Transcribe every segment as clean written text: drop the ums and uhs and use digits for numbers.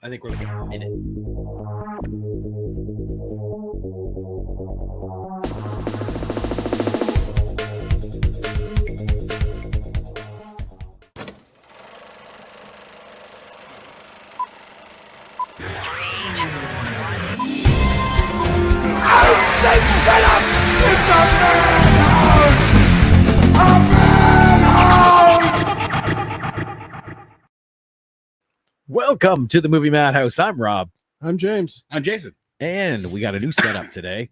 I think we're looking at a minute. Welcome to the movie Madhouse. I'm Rob. I'm James. I'm Jason. And we got a new setup today.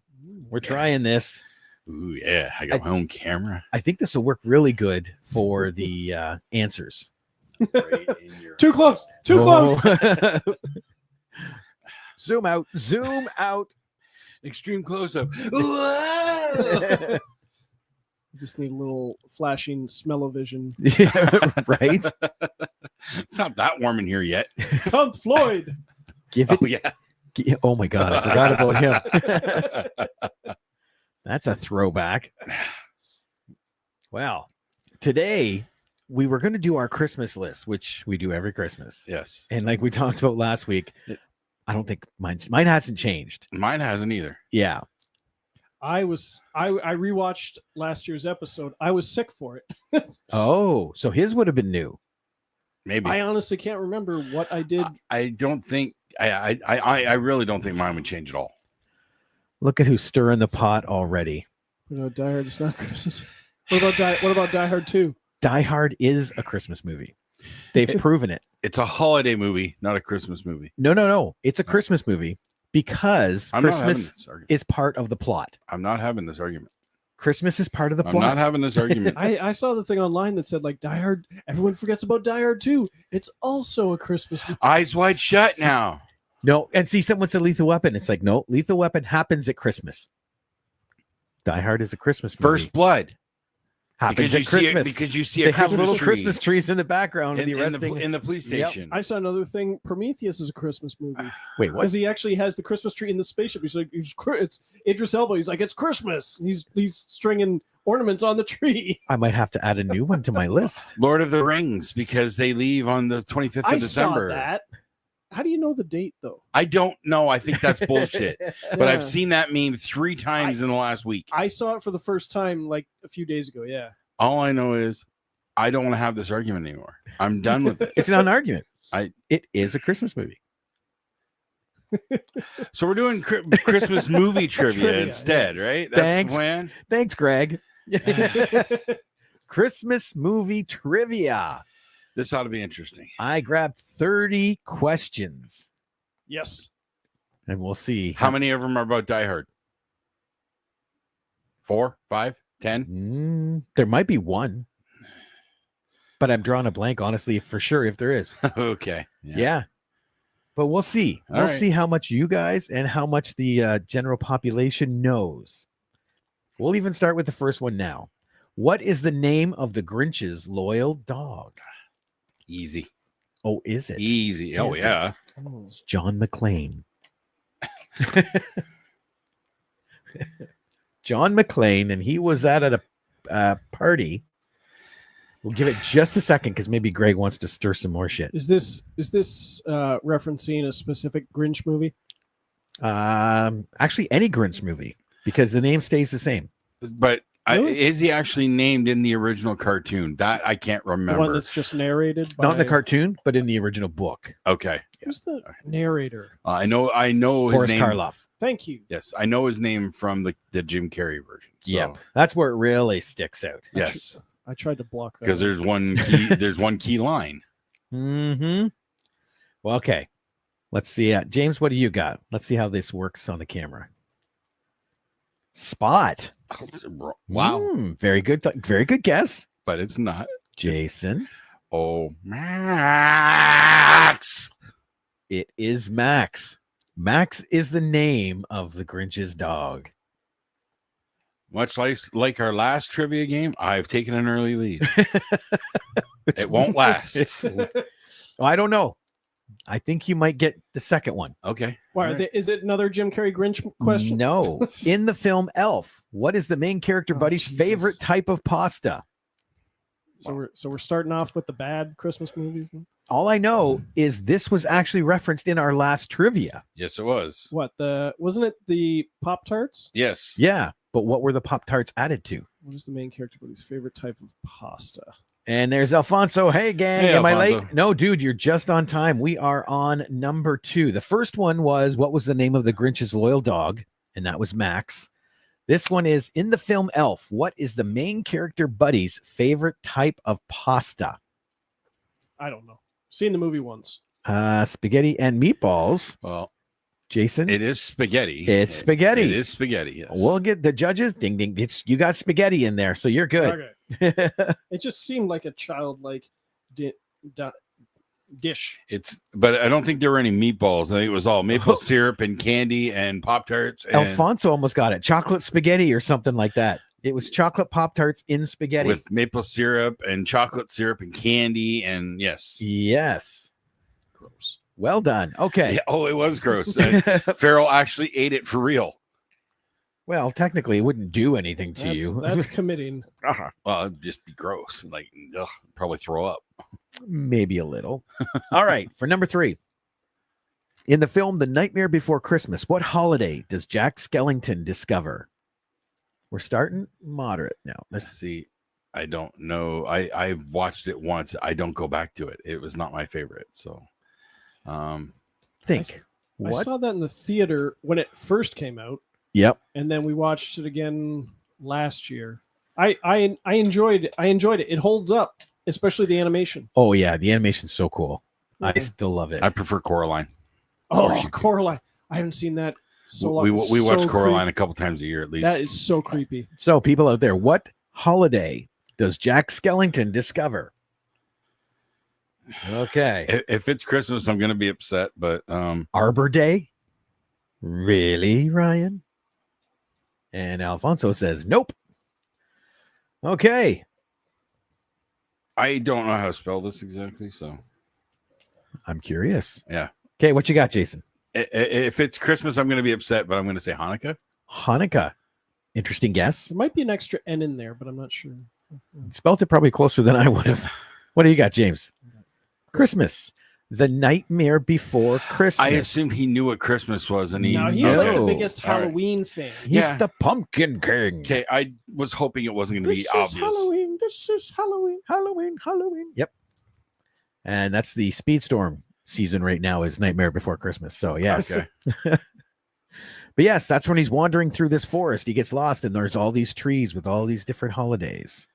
We're trying this. Ooh, yeah. I got my own camera. I think this will work really good for the answers. Right in your... Too close. Too close. Zoom out. Zoom out. Extreme close-up. Just need a little flashing smell-o-vision. Yeah, right? It's not that warm in here yet. Count Floyd. Give it. Oh, yeah. Oh, my God. I forgot about him. That's a throwback. Well, today we were going to do our Christmas list, which we do every Christmas. Yes. And like we talked about last week, I don't think mine hasn't changed. Mine hasn't either. Yeah. I rewatched last year's episode. I was sick for it. Oh, so his would have been new. Maybe. I honestly can't remember what I did. I don't think... I really don't think mine would change at all. Look at who's stirring the pot already. Die Hard is not Christmas. What about Die Hard 2? Die Hard is a Christmas movie. They've proven it. It's a holiday movie, not a Christmas movie. No. It's a Christmas movie because I'm Christmas is part of the plot. I'm not having this argument. Christmas is part of the I'm plot. not having this argument. I saw the thing online that said, like, Die Hard, everyone forgets about Die Hard 2. It's also a Christmas movie. Eyes wide shut now. No, and see, someone said Lethal Weapon. It's like, no, Lethal Weapon happens at Christmas. Die Hard is a Christmas movie. First Blood. Happens at Christmas. Because you see they a have Christmas little tree Christmas trees in the background of the in arresting. the police station. I saw another thing. Prometheus is a Christmas movie. Wait, what? Because he actually has the Christmas tree in the spaceship. He's like, it's Idris Elba. He's like, it's Christmas. He's stringing ornaments on the tree. I might have to add a new one to my list. Lord of the Rings, because they leave on the 25th of December. I saw that. How do you know the date, though? I don't know. I think that's bullshit. But Yeah. I've seen that meme 3 times in the last week. I saw it for the first time like a few days ago. Yeah. All I know is I don't want to have this argument anymore. I'm done with it. It's not an argument. I- It is a Christmas movie. So we're doing Christmas movie trivia instead, right? That's Thanks. the plan. Thanks, Greg. Christmas movie trivia. This ought to be interesting. I grabbed 30 questions, Yes. and we'll see How many of them are about Die Hard? 4, 5, 10? There might be one, but I'm drawing a blank, honestly, for sure, if there is. Okay. Yeah. But we'll see. All We'll right. see how much you guys and how much the general population knows. We'll even start with the first one now. What is the name of the Grinch's loyal dog? Easy. Oh, is it? Easy. Oh, Is it? yeah. It's John McClane. John McClane, and he was at a party. We'll give it just a second because maybe Greg wants to stir some more shit. Is this referencing a specific Grinch movie? Actually, any Grinch movie because the name stays the same. But Really? is he actually named in the original cartoon? That I can't The remember. one that's just narrated by... Not in the cartoon, but in the original book. Okay. Who's the narrator? I know his Boris name. Karloff. Thank you. Yes, I know his name from the Jim Carrey version. So, Yep, that's where it really sticks out. Yes, I tried to block that. because there's one key line. Mm-hmm. Well, okay. Let's see. James, what do you got? Let's see how this works on the camera. Spot. Wow. Very good. Very good guess. But it's not. Jason. Oh, Max. It is Max. Max is the name of the Grinch's dog. Much like our last trivia game, I've taken an early lead. It won't last. I don't know. I think you might get the second one. Okay. Why, All right. is it another Jim Carrey Grinch question? No. In the film Elf, what is the main character Oh, buddy's Jesus. favorite type of pasta? So we're starting off with the bad Christmas movies. Then? All I know is this was actually referenced in our last trivia. Yes, it was. What wasn't it the Pop-Tarts? Yes. Yeah, but what were the Pop-Tarts added to? What is the main character but his favorite type of pasta? And there's Alfonso. Hey, gang. Hey, Am I Alfonso. late? No, dude, you're just on time. We are on number 2. The first one was, what was the name of the Grinch's loyal dog? And that was Max. This one is, in the film Elf, what is the main character Buddy's favorite type of pasta? I don't know. Seen the movie once. Spaghetti and meatballs. Well, Jason? it is spaghetti. It's spaghetti. It is spaghetti, yes. We'll get the judges. Ding, ding. You got spaghetti in there, so you're good. Okay. It just seemed like a childlike dish. But I don't think there were any meatballs. I think it was all maple syrup and candy and Pop-Tarts. And Alfonso almost got it. Chocolate spaghetti or something like that. It was chocolate Pop-Tarts in spaghetti. with maple syrup and chocolate syrup and candy. And yes. Yes. Gross. Well done. Okay. Yeah, oh, it was gross. And Farrell actually ate it for real. Well, technically, it wouldn't do anything to you. That's committing. Well, it'd just be gross. Like, ugh, probably throw up. Maybe a little. All right. For number 3. In the film The Nightmare Before Christmas, what holiday does Jack Skellington discover? We're starting moderate now. Let's see. I don't know. I've watched it once. I don't go back to it. It was not my favorite. So, Think. I What? saw that in the theater when it first came out, Yep. and then we watched it again last year. I enjoyed it. It holds up, especially the animation. Oh, yeah. The animation's so cool. I Mhm. still love it. I prefer Coraline. Oh, Coraline! I haven't seen that so long. We watch So Coraline a couple times a year at least. That is so creepy. So, people out there, what holiday does Jack Skellington discover? Okay. If it's Christmas, I'm going to be upset. But Arbor Day? Really, Ryan? And Alfonso says, nope. Okay. I don't know how to spell this exactly. So, I'm curious. yeah. Okay, what you got, Jason? If it's Christmas, I'm going to be upset, but I'm going to say Hanukkah. Hanukkah. Interesting guess. There might be an extra N in there, but I'm not sure. Spelt it probably closer than I would have. What do you got, James? Christmas. The Nightmare Before Christmas. I assumed he knew what Christmas was, and He's Okay. like the Oh, biggest all right. Halloween fan. He's Yeah. the Pumpkin King. Okay, I was hoping it wasn't going to be This is obvious. Halloween. This is Halloween. Halloween, Halloween. Yep. And that's the Speedstorm season right now is Nightmare Before Christmas. So, yes. Okay. But yes, that's when he's wandering through this forest. He gets lost and there's all these trees with all these different holidays.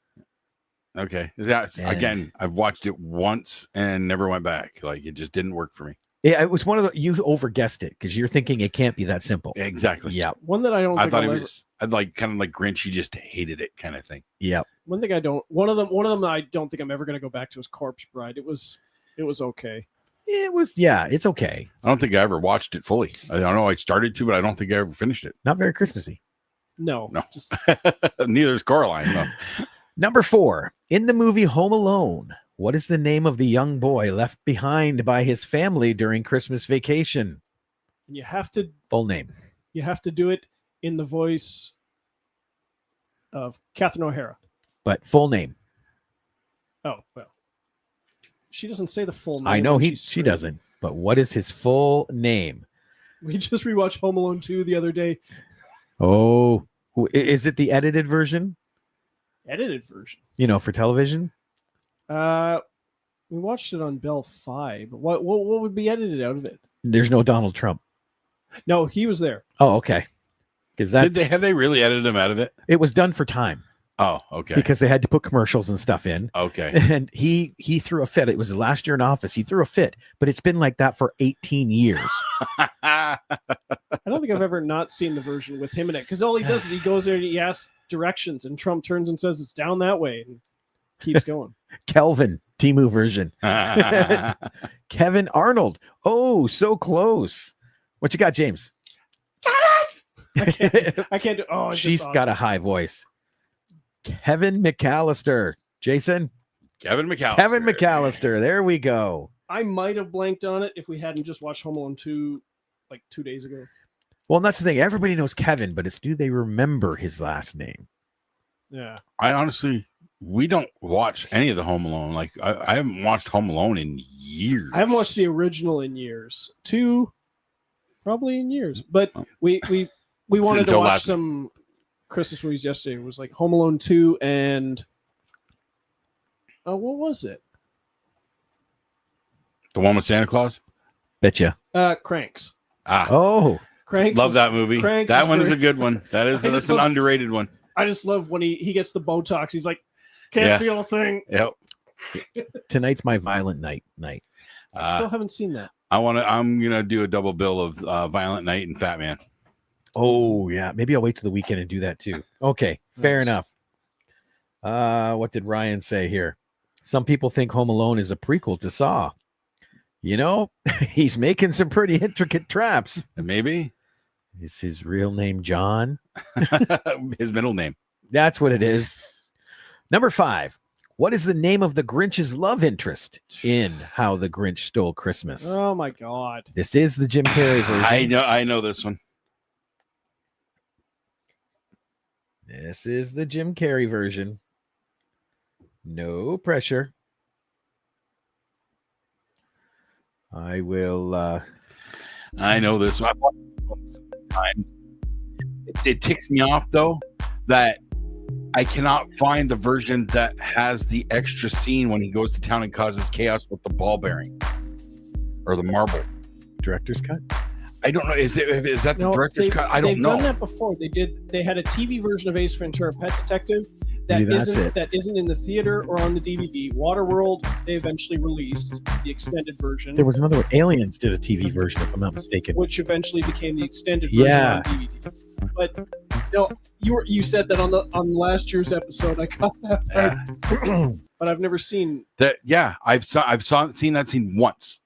Okay. That's, And- again, I've watched it once and never went back. Like, it just didn't work for me. It was one of the, you overguessed it because you're thinking it can't be that simple. Exactly. Yep. One that I don't I think thought I'll he ever, was, I'd like kind of like Grinch. He just hated it, kind of thing. Yep. one thing I don't one of them that I don't think I'm ever gonna go back to is Corpse Bride. It was okay. It was, yeah, it's okay. I don't think I ever watched it fully. I don't know. I started to, but I don't think I ever finished it. Not very Christmassy. No. No. Just Neither is Coraline. No. Number 4, in the movie Home Alone, what is the name of the young boy left behind by his family during Christmas vacation? you have to Full name. do it in the voice of Catherine O'Hara. But full name. Oh, well. She doesn't say the full name. I know when she she's screaming. doesn't. But what is his full name? We just rewatched Home Alone 2 the other day. Oh, is it the edited version? Edited version. You know, for television? We watched it on Bell 5. What would be edited out of it? There's no Donald Trump. No, he was there. Oh, okay. Because Have they really edited him out of it? it was done for time Oh, okay. because they had to put commercials and stuff in. Okay. And he threw a fit. It was the last year in office. He threw a fit, but it's been like that for 18 years. I don't think I've ever not seen the version with him in it because all he does is he goes there and he asks directions and Trump turns and says it's down that way and keeps going. Kelvin, Timu version. Kevin Arnold. Oh, so close. What you got, James? I can't do. Oh, it's She's just got a awesome. high voice. Kevin McAllister. Jason? Kevin McAllister. Kevin McAllister. There we go. I might have blanked on it if we hadn't just watched Home Alone 2 like 2 days ago. Well, and that's the thing. Everybody knows Kevin, but it's do they remember his last name? Yeah. I honestly we don't watch any of the Home Alone. Like I haven't watched Home Alone in years. I haven't watched the original in years. 2, probably in years. But we wanted to until watch last some Christmas movies yesterday. It was like Home Alone 2 and what was it? The one with Santa Claus. Betcha. Cranks. Oh, Cranks. Love that movie. Cranks That is one is a very- good one. That's an underrated one. I just love when he gets the Botox. He's like, can't Yeah. feel a thing. Yep. tonight's my violent night. I still haven't seen that. I'm gonna do a double bill of Violent Night and Fat Man. Oh yeah, maybe I'll wait till the weekend and do that too. Okay, fair Nice. enough. What did Ryan say here? Some people think Home Alone is a prequel to Saw. You know, he's making some pretty intricate traps. And maybe Is his real name John? his middle name. That's what it is. Number 5. What is the name of the Grinch's love interest in How the Grinch Stole Christmas? Oh my God. This is the Jim Carrey version. I know this one. This is the Jim Carrey version. No pressure. I will. I know this one. I've watched this one so many times. It ticks me off though that I cannot find the version that has the extra scene when he goes to town and causes chaos with the ball bearing or the marble. Director's cut. I don't know. Is that the No, director's cut? I don't they've know. done that before. They had a TV version of Ace Ventura: Pet Detective Maybe that's it. that isn't in the theater or on the DVD. Waterworld, they eventually released the extended version, There was another one. Aliens did a TV version, if I'm not mistaken. which eventually became the extended version Yeah. on DVD. But you said that on last year's episode. I got that right. But I've never seen. That I've seen that scene once.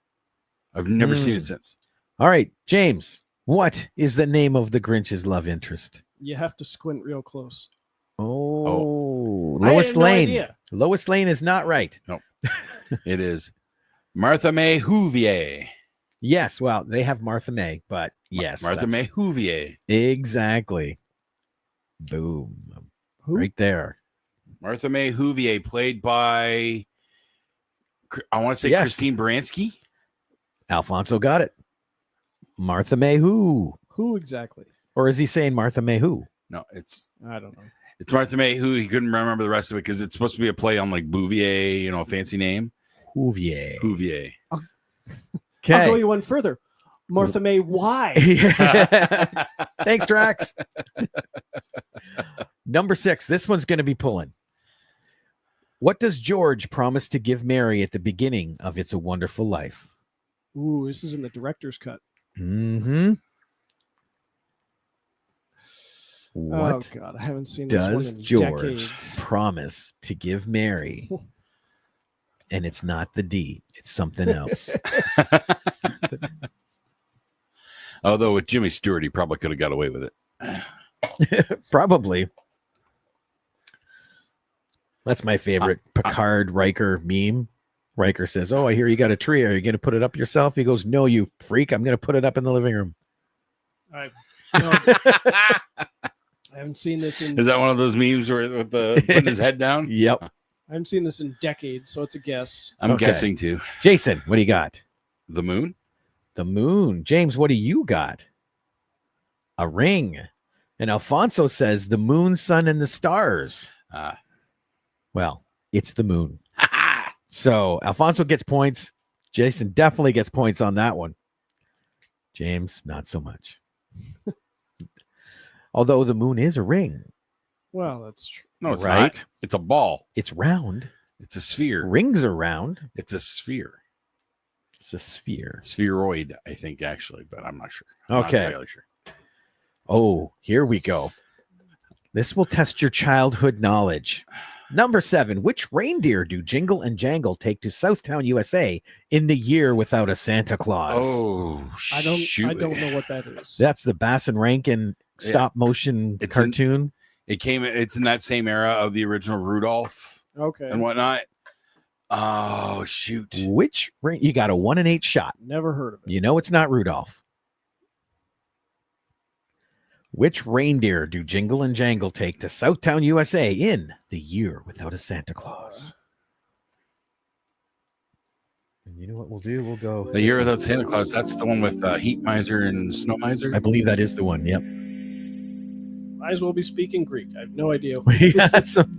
I've never seen it since. All right, James. What is the name of the Grinch's love interest? You have to squint real close. Oh, I Lois had no Lane. idea. Lois Lane is not right. It is Martha May Whovier. Yes, well, they have Martha May, but yes, Martha that's- May Whovier. Exactly. Boom. Who? Right there. Martha May Whovier, played by I want to say Yes. Christine Baranski. Alfonso got it. Martha May who? Who exactly? Or is he saying Martha May who? No, it's I don't know. Martha May who. He couldn't remember the rest of it because it's supposed to be a play on like Bouvier, a fancy name. Whovier. Whovier. I'll go Okay. you one further. Martha May, why? Thanks, Drax. Number 6. This one's going to be pulling. What does George promise to give Mary at the beginning of It's a Wonderful Life? Ooh, this is in the director's cut. Mm-hmm. What Oh God, I haven't seen this does one in George decades. promise to give Mary? And it's not the D. It's something else. Although with Jimmy Stewart, he probably could have got away with it. Probably. That's my favorite Picard Riker meme. Riker says, "Oh, I hear you got a tree. Are you going to put it up yourself?" He goes, "No, you freak. I'm going to put it up in the living room." I haven't seen this in. Is that one of those memes where with the putting his head down? Yep. I haven't seen this in decades, so it's a guess. I'm Okay. guessing too. Jason, what do you got? The moon? The moon. James, what do you got? A ring. And Alfonso says the moon, sun, and the stars. Well, it's the moon. So Alfonso gets points. Jason definitely gets points on that one. James, not so much. Although the moon is a ring. Well, that's true. No, it's Right? not. It's a ball. It's round. It's a sphere. Rings are round. It's a sphere. It's a sphere. Spheroid, I think, actually, but I'm not sure. I'm not Okay. entirely sure. Oh, here we go. This will test your childhood knowledge. Number 7. Which reindeer do Jingle and Jangle take to Southtown, USA in the year without a Santa Claus? Oh, I don't shoot. know what that is. That's the Bass and Rankin stop motion It's cartoon. It's in that same era of the original Rudolph Okay. and whatnot. Oh, shoot. Which ring? You got a 1 in 8 shot. Never heard of it. You know it's not Rudolph. Which reindeer do Jingle and Jangle take to Southtown, USA in The Year Without a Santa Claus? And you know what we'll do? We'll go The Year Without Santa Claus. That's the one with Heat Miser and Snow Miser. I believe that is the one. Yep. Might as well be speaking Greek. I have no idea. We got some.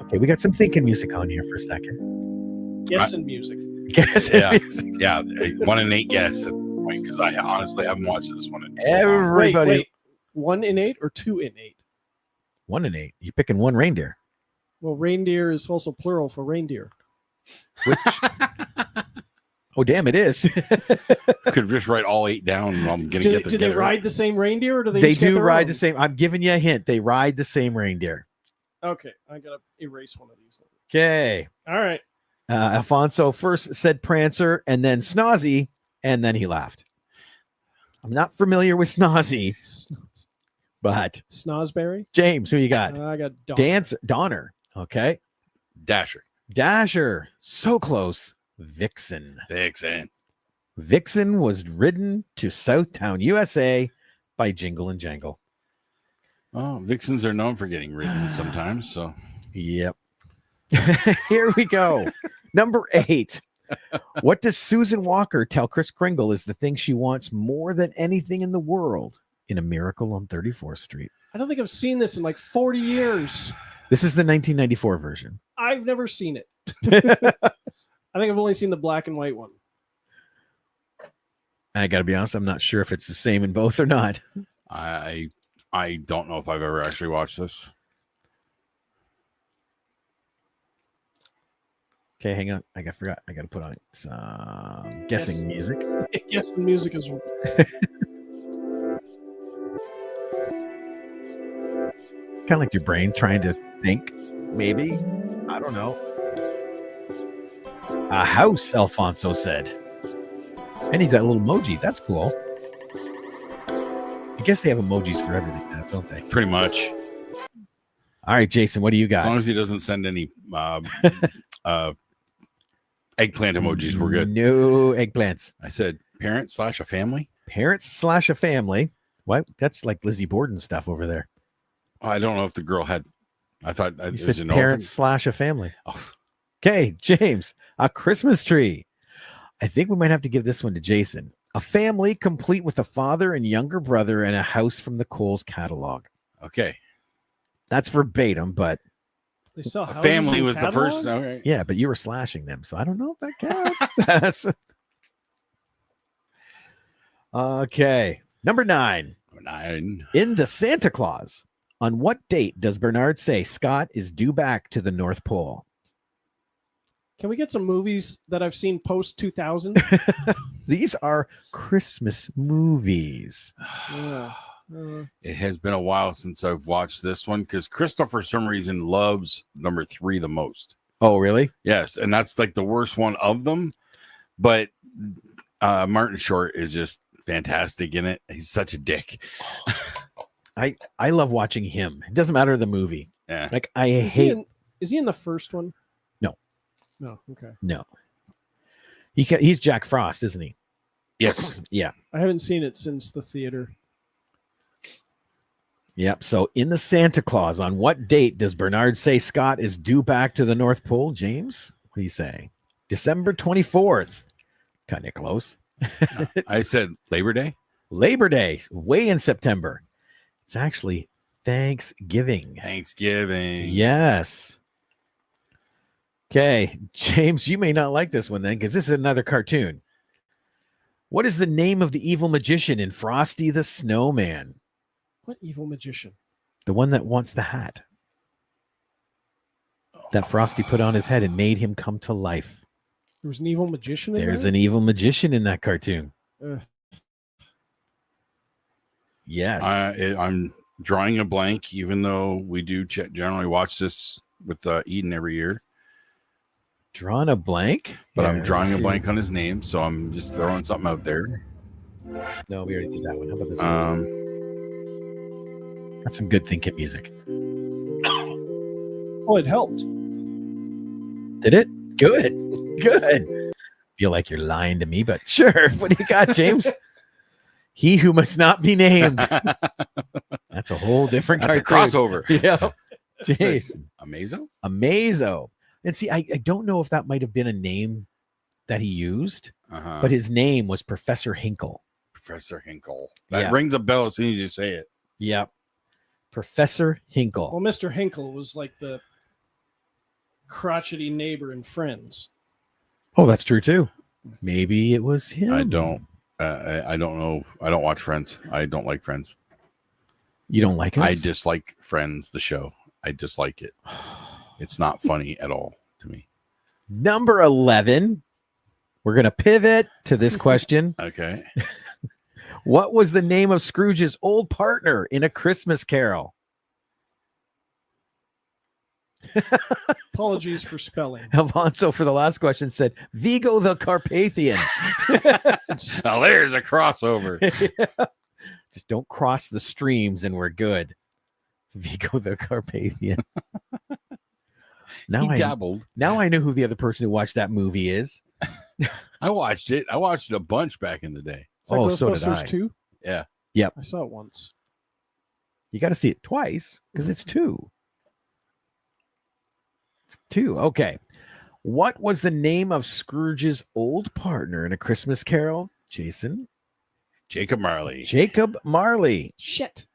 Okay, we got some thinking music on here for a second. Guess and music. Guess Yeah. music. Yeah, 1 in 8 guess at the point because I honestly haven't watched this one. In so long. Everybody. Wait. 1 in 8 or 2 in 8? 1 in 8. You're picking one reindeer. Well, reindeer is also plural for reindeer. Which? Oh, damn! It is. I could just write all 8 down, and I'm gonna get the. Do they ride the same reindeer, or do they? They just get do their ride own? the same. I'm giving you a hint. They ride the same reindeer. Okay, I gotta erase one of these. Okay. All right. Alfonso first said Prancer, and then Snozzy, and then he laughed. I'm not familiar with Snozzy, but Snozberry. James, who you got? I got Donner. Donner. Okay. Dasher. So close. Vixen. Vixen. Vixen was ridden to Southtown, USA by Jingle and Jangle. Oh, Vixens are known for getting ridden sometimes. So, Yep. Here we go. Number 8. What does Susan Walker tell Kris Kringle is the thing she wants more than anything in the world in A Miracle on 34th Street? I don't think I've seen this in like 40 years. This is the 1994 version. I've never seen it. I think I've only seen the black and white one. I got to be honest, I'm not sure if it's the same in both or not. I don't know if I've ever actually watched this. Okay, hang on. I forgot. I got to put on some guessing music. Yes, the music is. Kind of like your brain trying to think. Maybe. I don't know. A house, Alfonso said. And he's got a little emoji. That's cool. I guess they have emojis for everything now, don't they? Pretty much. All right, Jason, what do you As long got? as he doesn't send any eggplant emojis, we're good. No eggplants. I said parent/a family. Parents/a family. What? That's like Lizzie Borden stuff over there. Oh, I don't know if the girl had. I thought You it was said an parents/a family. Oh, Okay, James, a Christmas tree. I think we might have to give this one to Jason. A family complete with a father and younger brother and a house from the Kohl's catalog. okay. That's verbatim, but They sell A houses family in was the catalog? first. Okay. yeah, but you were slashing them, so I don't know if that counts. That's okay. Number 9. 9. In the Santa Claus, on what date does Bernard say Scott is due back to the North Pole? Can we get some movies that I've seen post 2000? These are Christmas movies. Yeah. It has been a while since I've watched this one because Crystal, for some reason, loves number 3 the most. Oh, really? Yes, and that's like the worst one of them. But Martin Short is just fantastic in it. He's such a dick. I love watching him. It doesn't matter the movie. Yeah. Like I Is hate. he in the first one? No. No. Okay. No. He's Jack Frost, isn't he? Yes. Yeah. I haven't seen it since the theater. Yep. So in the Santa Claus, on what date does Bernard say Scott is due back to the North Pole? James, what do you say? December 24th. Kind of close. I said Labor Day. Labor Day, way in September. It's actually Thanksgiving. Thanksgiving. Yes. Okay, James, you may not like this one then because this is another cartoon. What is the name of the evil magician in Frosty the Snowman? What evil magician? The one that wants the hat that Frosty put on his head and made him come to life. There was an evil magician in There's there? an evil magician in that cartoon. Ugh. Yes. I'm drawing a blank, even though we do generally watch this with Eden every year. Drawing a blank? But I'm Yeah, drawing a let's blank do- on his name, so I'm just throwing something out there. No, we already did that one. How about this one? That's some good thinking music. Oh, it helped. Did it? Good. Good. Feel like you're lying to me, but sure. What do you got, James? He who must not be named. That's a whole different That's a cartoon. crossover. Yeah. Jason. Amazo? Amazo. And see, I don't know if that might have been a name that he used, Uh-huh. but his name was Professor Hinkle. Professor Hinkle. That Yeah. rings a bell as soon as you say it. Yep. Professor Hinkle. Well, Mr. Hinkle was like the crotchety neighbor in Friends. Oh, that's true too. Maybe it was him. I don't know. I don't watch Friends. I don't like Friends. You don't like us? I dislike Friends, the show. I dislike it. It's not funny at all to me. Number 11. We're going to pivot to this question. Okay. What was the name of Scrooge's old partner in A Christmas Carol? Apologies for spelling. Alfonso, for the last question, said Vigo the Carpathian. Now there's a crossover. Just don't cross the streams and we're good. Vigo the Carpathian. He dabbled. Now I know who the other person who watched that movie is. I watched it. I watched it a bunch back in the day. Is that Oh, so did Ghostbusters I. 2? Yeah. Yep. I saw it once. You got to see it twice because it's two. It's two. Okay. What was the name of Scrooge's old partner in A Christmas Carol? Jason? Jacob Marley. Jacob Marley. Shit.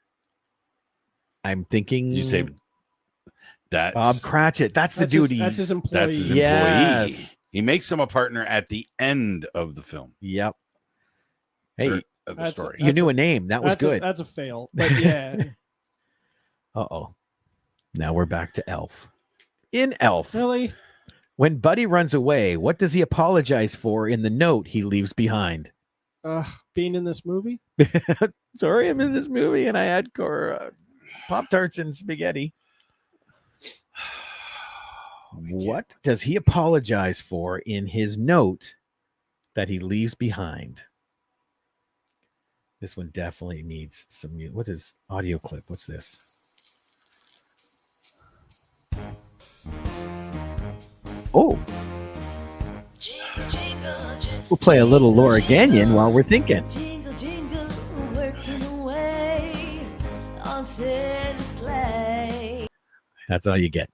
I'm thinking You say that's Bob Cratchit. That's the That's dude. That's his employee. That's his employee. Yes. He makes him a partner at the end of the film. Yep. Hey, Or of the That's- story. you knew a name. That was that's good. that's a fail. But yeah. Uh-oh. Now we're back to Elf. In Elf, Really? when Buddy runs away, what does he apologize for in the note he leaves behind? Being in this movie? Sorry, I'm in this movie and I had Pop-Tarts and spaghetti. What does he apologize for in his note that he leaves behind? This one definitely needs some. What is audio clip? What's this? Oh, we'll play a little Laura Gagnon while we're thinking. Jingle, jingle, working away on silver sleigh. That's all you get.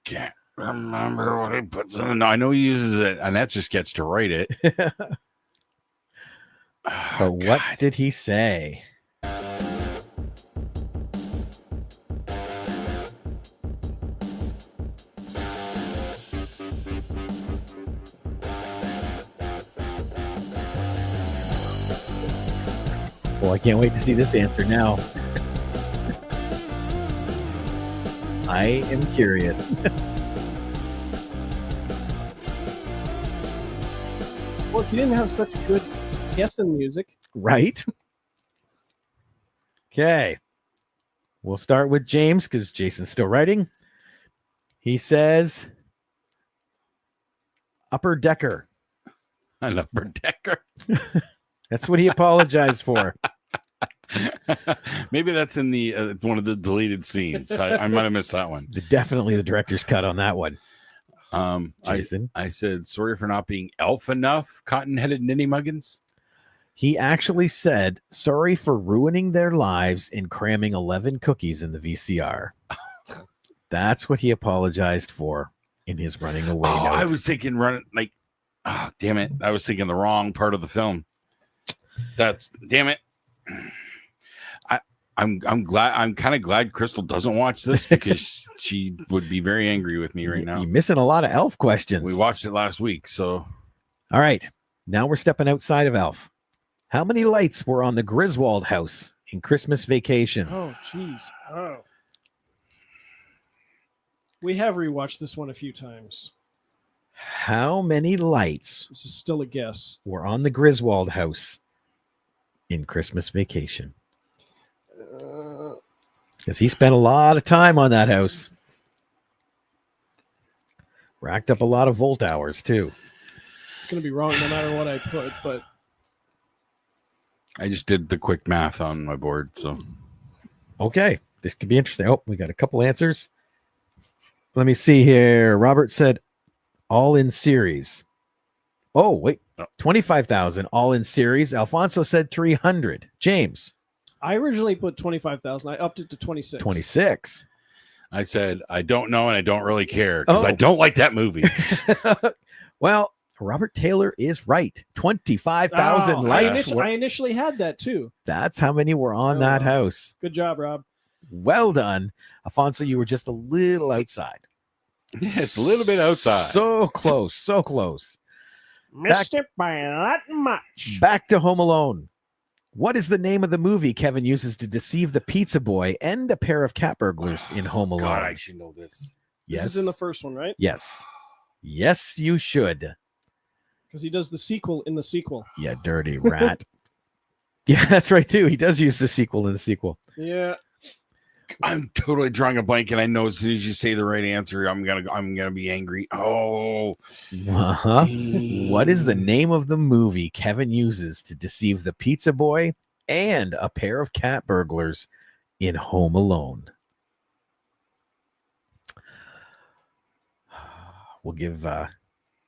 Can't remember what he puts in. No, I know he uses it, and that just gets to write it. But what did he say? Well, I can't wait to see this answer now. I am curious. Well, if you didn't have such good guessing music. Right? Okay. We'll start with James because Jason's still writing. He says Upper Decker. An upper decker. That's what he apologized for. Maybe that's in the one of the deleted scenes. I might have missed that one. Definitely the director's cut on that one. Jason. I said sorry for not being elf enough, cotton-headed ninny muggins. He actually said sorry for ruining their lives and cramming 11 cookies in the VCR. That's what he apologized for in his running away note. I was thinking running like, oh damn it! I was thinking the wrong part of the film. That's damn it. I'm glad. I'm kind of glad Crystal doesn't watch this because she would be very angry with me right now. You're missing a lot of Elf questions. We watched it last week, so All right. Now we're stepping outside of Elf. How many lights were on the Griswold house in Christmas Vacation? Oh, jeez. Oh. We have rewatched this one a few times. How many lights This is still a guess. were on the Griswold house in Christmas Vacation? Because he spent a lot of time on that house. Racked up a lot of volt hours, too. It's going to be wrong no matter what I put, but I just did the quick math on my board. So Okay. This could be interesting. Oh, we got a couple answers. Let me see here. Robert said all in series. Oh, wait. 25,000, all in series. Alfonso said 300. James, I originally put 25,000. I upped it to 26. 26. I said, I don't know and I don't really care because I Oh. don't like that movie. Well, Robert Taylor is right. 25,000 Oh, lights. I initially had that too. That's how many were on that house. Good job, Rob. Well done. Alfonso, you were just a little outside. It's a little bit outside. So close, so close. Missed it by that much. Back to Home Alone. What is the name of the movie Kevin uses to deceive the pizza boy and a pair of cat burglars in Home Alone? God, I should know this. Yes. This is in the first one, right? Yes. Yes, you should. Because he does the sequel in the sequel. Yeah, dirty rat. Yeah, that's right, too. He does use the sequel in the sequel. Yeah. I'm totally drawing a blank, and I know as soon as you say the right answer, I'm gonna be angry. Oh, Uh-huh. What is the name of the movie Kevin uses to deceive the pizza boy and a pair of cat burglars in Home Alone? We'll give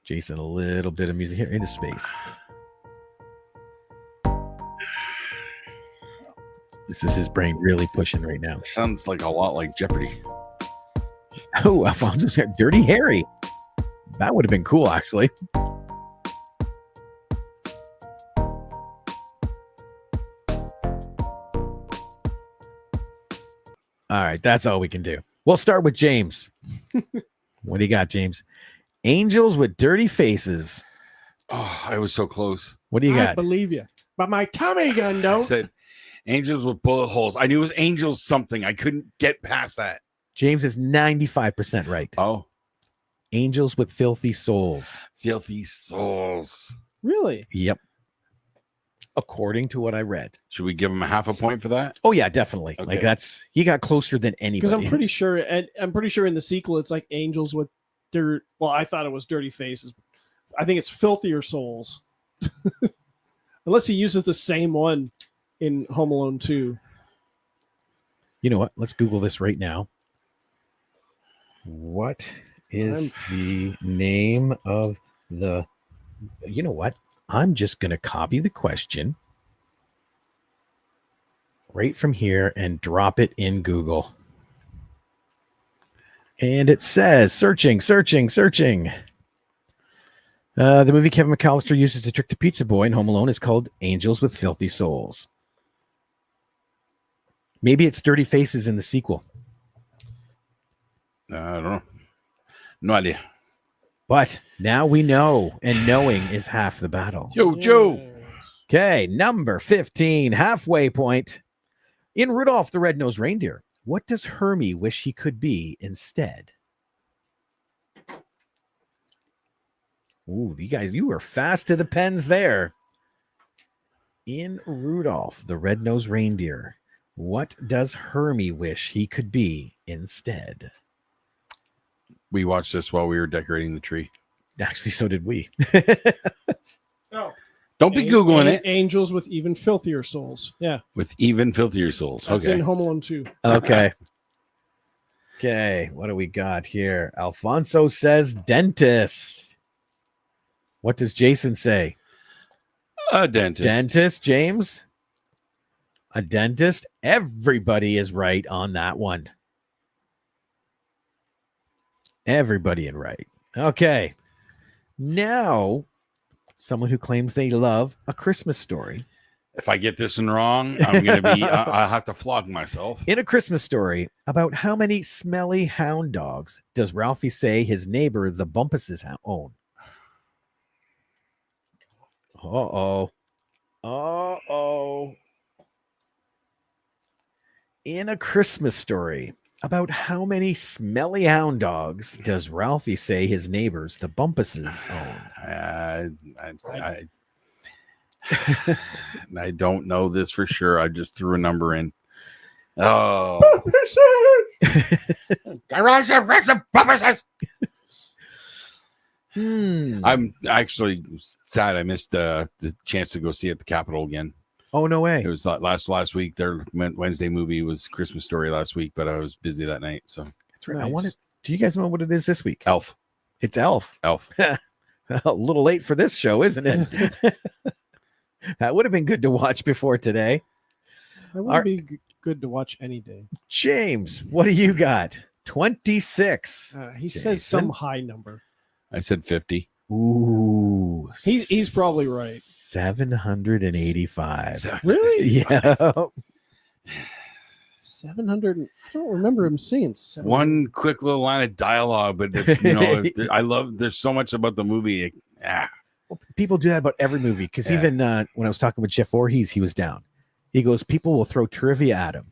Jason a little bit of music here into space. This is his brain really pushing right now. sounds like a lot like Jeopardy. Oh, Alfonso's got Dirty Harry. That would have been cool, actually. All right, that's all we can do. We'll start with James. What do you got, James? Angels with dirty faces. Oh, I was so close. What do you I got? believe you. But my Tommy gun I don't. said angels with bullet holes. I knew it was angels something. I couldn't get past that. James is 95% right. Oh, Angels with filthy souls. filthy souls. Really? Yep. According to what I read. Should we give him a half a point for that? Oh yeah, definitely. Okay. Like that's he got closer than anybody. Because I'm pretty sure, and I'm pretty sure in the sequel it's like angels with dirt. Well, I thought it was dirty faces. I think it's filthier souls. Unless he uses the same one in Home Alone 2. You know what? Let's Google this right now. What is the name of the... You know what? I'm just going to copy the question right from here and drop it in Google. And it says, searching. The movie Kevin McAllister uses to trick the pizza boy in Home Alone is called Angels with Filthy Souls. Maybe it's Dirty Faces in the sequel. I don't know. No idea. But now we know, and knowing is half the battle. Yo, Joe. Okay, number 15, halfway point. In Rudolph the Red-Nosed Reindeer, what does Hermie wish he could be instead? Ooh, you guys, you were fast to the pens there. In Rudolph the Red-Nosed Reindeer, what does Hermie wish he could be instead? We watched this while we were decorating the tree. Actually, so did we. Oh. Don't be Googling it. Angels with even filthier souls. Yeah. With even filthier souls. That's Okay. in Home Alone 2. Okay. Okay, what do we got here? Alfonso says dentist. What does Jason say? A dentist. Dentist, James? A dentist? Everybody is right on that one. Everybody in right. Okay. Now, someone who claims they love A Christmas Story. If I get this one wrong, I'm going to be, I'll have to flog myself. In A Christmas Story, about how many smelly hound dogs does Ralphie say his neighbor, the Bumpuses, own? Uh-oh. Uh-oh. In A Christmas Story, about how many smelly hound dogs does Ralphie say his neighbors, the Bumpuses, own? I don't know this for sure. I just threw a number in. Oh. I'm actually sad I missed the chance to go see it at the Capitol again. Oh, no way. It was last week. Their Wednesday movie was Christmas Story last week, but I was busy that night. So That's right. Nice. I wanted. Do you guys know what it is this week? Elf. It's Elf. Elf. A little late for this show, isn't it? That would have been good to watch before today. That would be good to watch any day. James, what do you got? 26. He says some high number. I said 50. Ooh. He's probably right. 785. Really? Yeah. 700. I don't remember him saying 700. One quick little line of dialogue, but it's, I love, there's so much about the movie. Well, people do that about every movie because even when I was talking with Jeff Voorhees, he was down. He goes, people will throw trivia at him.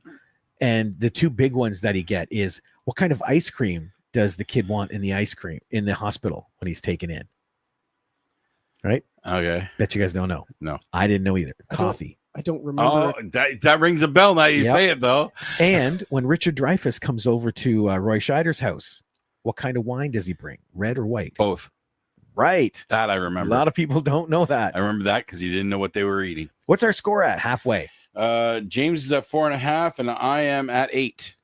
And the two big ones that he get is, what kind of ice cream does the kid want in the ice cream in the hospital when he's taken in? Right? Okay. Bet you guys don't know. No. I didn't know either. Coffee. I don't remember. Oh, that rings a bell now you say it, though. And when Richard Dreyfuss comes over to Roy Scheider's house, what kind of wine does he bring? Red or white? Both. Right. That I remember. A lot of people don't know that. I remember that because he didn't know what they were eating. What's our score at? Halfway. James is at 4.5, and I am at 8.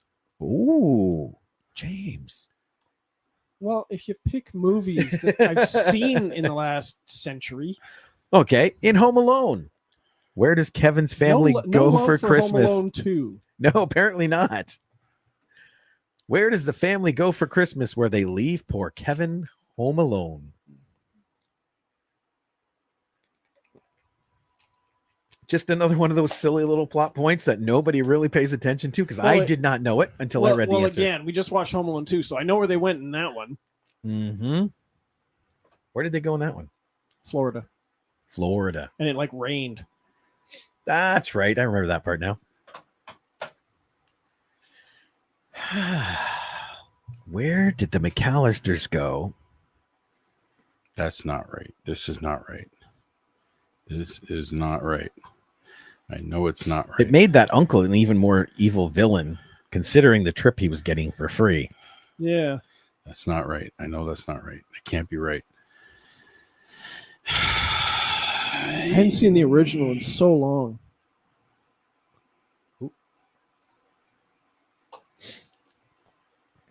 Ooh, James. Well, if you pick movies that I've seen in the last century. Okay. In Home Alone, where does Kevin's family go love for Christmas? Home Alone 2. No, apparently not. Where does the family go for Christmas where they leave poor Kevin home alone? Just another one of those silly little plot points that nobody really pays attention to because I did not know it until I read the answer. Again, we just watched Home Alone 2, so I know where they went in that one. Mm-hmm. Where did they go in that one? Florida. And it rained. That's right. I remember that part now. Where did the McAllisters go? That's not right. This is not right. This is not right. I know it's not right. It made that uncle an even more evil villain, considering the trip he was getting for free. Yeah. That's not right. I know that's not right. It can't be right. I hadn't seen the original in so long.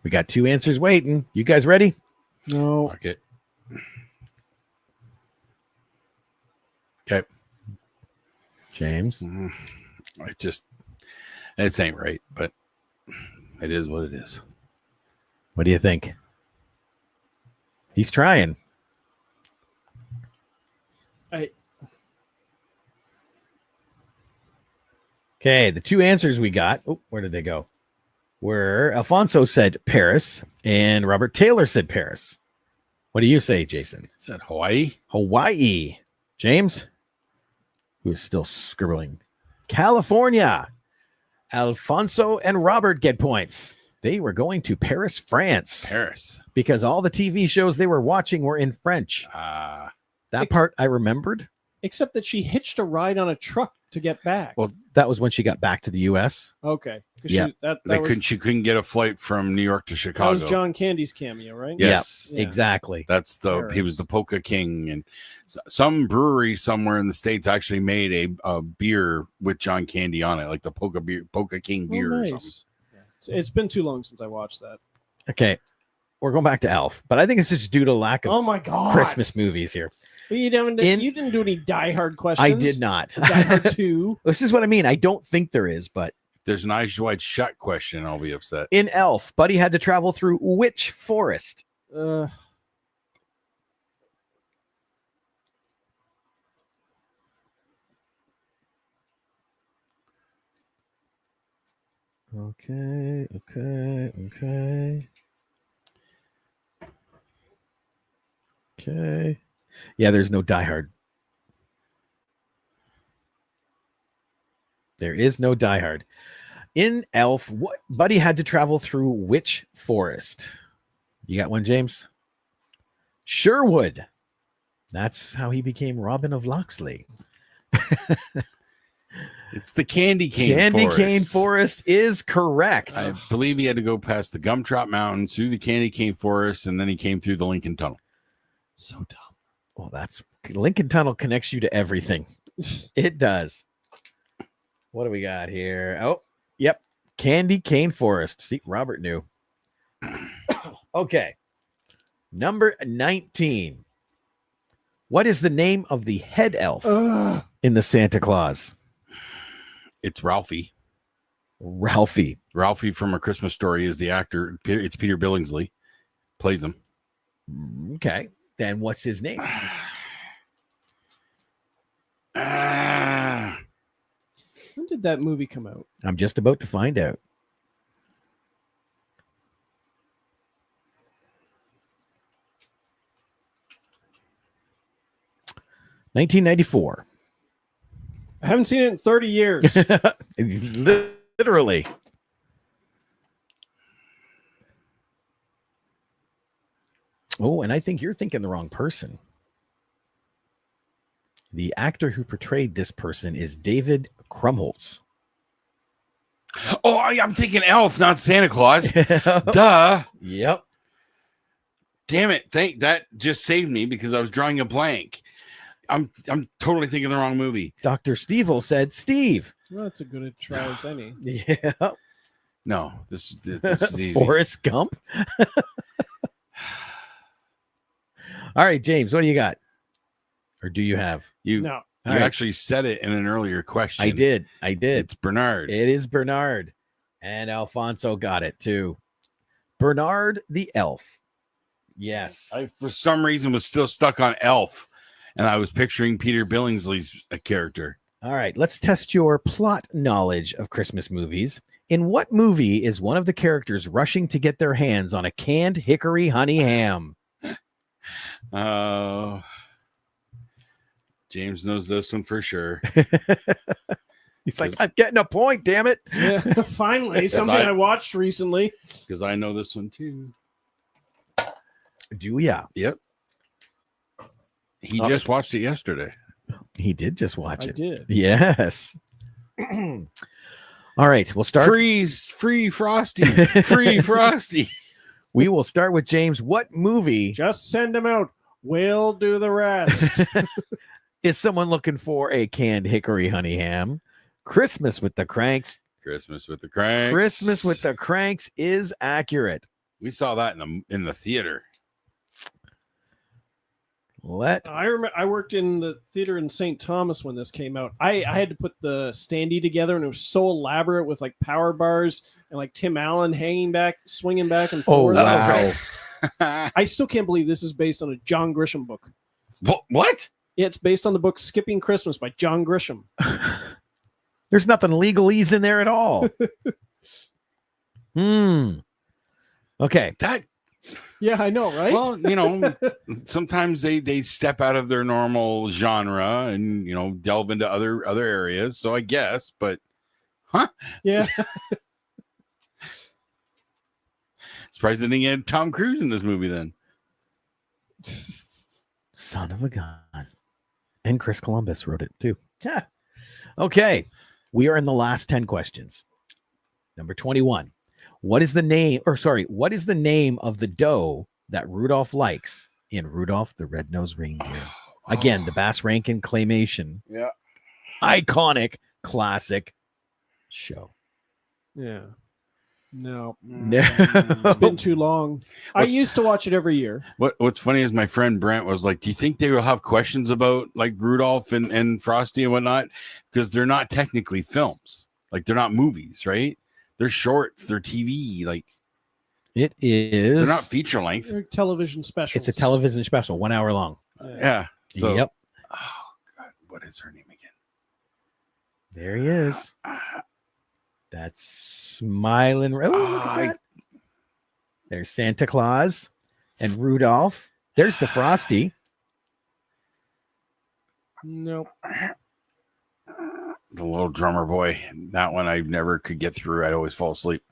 We got two answers waiting. You guys ready? No. Fuck it. Okay. James. It ain't right, but it is what it is. What do you think? He's trying. Okay, the two answers we got. Oh, where did they go? Were Alfonso said Paris and Robert Taylor said Paris. What do you say, Jason? Is that Hawaii? Hawaii. James, who is still scribbling. California. Alfonso and Robert get points. They were going to Paris, France. Paris. Because all the TV shows they were watching were in French. That part I remembered. Except that she hitched a ride on a truck to get back. Well, that was when she got back to the U.S. Okay. Yeah. She couldn't get a flight from New York to Chicago. That was John Candy's cameo, right? Yes. Yeah, exactly. That's he was the Polka King, and some brewery somewhere in the States actually made a beer with John Candy on it, like the Polka King beer or something. Yeah. It's been too long since I watched that. Okay. We're going back to Elf, but I think it's just due to lack of oh my God. Christmas movies here. But you didn't do any Die Hard questions. I did not. Die Hard 2. This is what I mean. I don't think there is, but if there's an Eyes Wide Shut question, I'll be upset. In Elf, Buddy had to travel through which forest? Okay. Yeah, there's no Die Hard. There is no Die Hard. In Elf, what Buddy had to travel through which forest? You got one, James? Sherwood. That's how he became Robin of Locksley. It's the Candy Cane Candy Forest. Cane Forest is correct. I believe he had to go past the Gumtrot Mountains, through the Candy Cane Forest, and then he came through the Lincoln Tunnel. So dumb. Well, that's Lincoln Tunnel connects you to everything. It does. What do we got here? Oh, yep. Candy Cane Forest. See, Robert knew. Okay. Number 19. What is the name of the head elf Ugh. in the Santa Claus? It's Ralphie. Ralphie. Ralphie from A Christmas Story is the actor. It's Peter Billingsley. Plays him. Okay. Then what's his name? When did that movie come out? I'm just about to find out. $1994. I haven't seen it in 30 years. Literally. Oh, and I think you're thinking the wrong person. The actor who portrayed this person is David Krumholtz. Oh, I'm thinking Elf, not Santa Claus. Duh. Yep. Damn it. That just saved me because I was drawing a blank. I'm totally thinking the wrong movie. Dr. Stevel said Steve. Well, that's a good try as any. Yeah. No, this is easy. Forrest Gump. All right, James, what do you got? Or do you have? You No. All right. actually said it in an earlier question. I did. It's Bernard. It is Bernard. And Alfonso got it too. Bernard the elf. Yes. I, for some reason, was still stuck on Elf, and I was picturing Peter Billingsley's character. All right, let's test your plot knowledge of Christmas movies. In what movie is one of the characters rushing to get their hands on a canned hickory honey ham? James knows this one for sure. He's like, I'm getting a point, damn it. Yeah, finally, something I watched recently. Because I know this one too. Do ya? Yep. He just watched it yesterday. He did just watch I it. did. Yes. All right, we'll start. Free Frosty. Free Frosty. We will start with James. What movie Just send him out. We'll do the rest. is someone looking for a canned hickory honey ham? Christmas with the Cranks. Christmas with the Cranks. Christmas with the Cranks is accurate. We saw that in the theater. I remember I worked in the theater in St. Thomas when this came out. I had to put the standee together, and it was so elaborate with like power bars and like Tim Allen hanging back, swinging back and Oh, forth. wow. I still can't believe this is based on a John Grisham book. What? Yeah, it's based on the book Skipping Christmas by John Grisham. There's nothing legalese in there at all. Okay. That. Yeah, I know, right? Well, sometimes they step out of their normal genre and delve into other areas. So I guess, but Yeah. Surprised they didn't get Tom Cruise in this movie then. Son of a gun. And Chris Columbus wrote it too. Yeah. Okay. We are in the last 10 questions. Number 21. What is the name of the dough that Rudolph likes in Rudolph the Red-Nosed Reindeer? Again, the Bass Rankin claymation. Yeah. Iconic classic show. Yeah. No. No. It's been too long. I used to watch it every year. What's funny is my friend Brent was like, do you think they will have questions about like Rudolph and Frosty and whatnot? Because they're not technically films. Like they're not movies, right? They're shorts. They're TV. Like it is. They're not feature length. They're television specials. It's a television special, 1 hour long. Yeah. So, yep. Oh God, what is her name again? There he is. That's smiling. Oh, look at that. There's Santa Claus and Rudolph. There's the Frosty. Nope. The little drummer boy. That one I never could get through. I'd always fall asleep.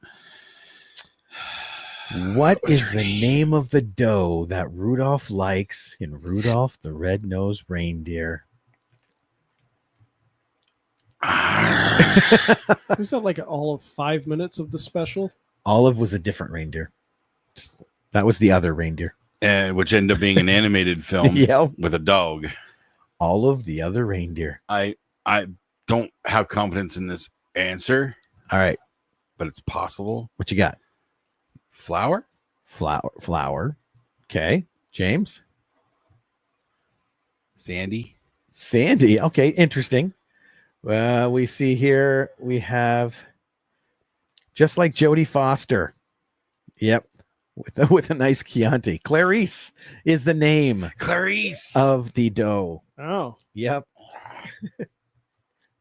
What is the name of the dough that Rudolph likes in Rudolph the Red-Nosed Reindeer? Was that like all of 5 minutes of the special? Olive was a different reindeer. That was the other reindeer. Which ended up being an animated film with a dog. Olive, the other reindeer. I don't have confidence in this answer. All right. But it's possible. What you got? Flour? Flour. Okay. James? Sandy. Sandy. Okay, interesting. We see here we have just like Jodie Foster. Yep. With a nice Chianti. Clarice is the name Clarice. of the doe. Oh, Yep.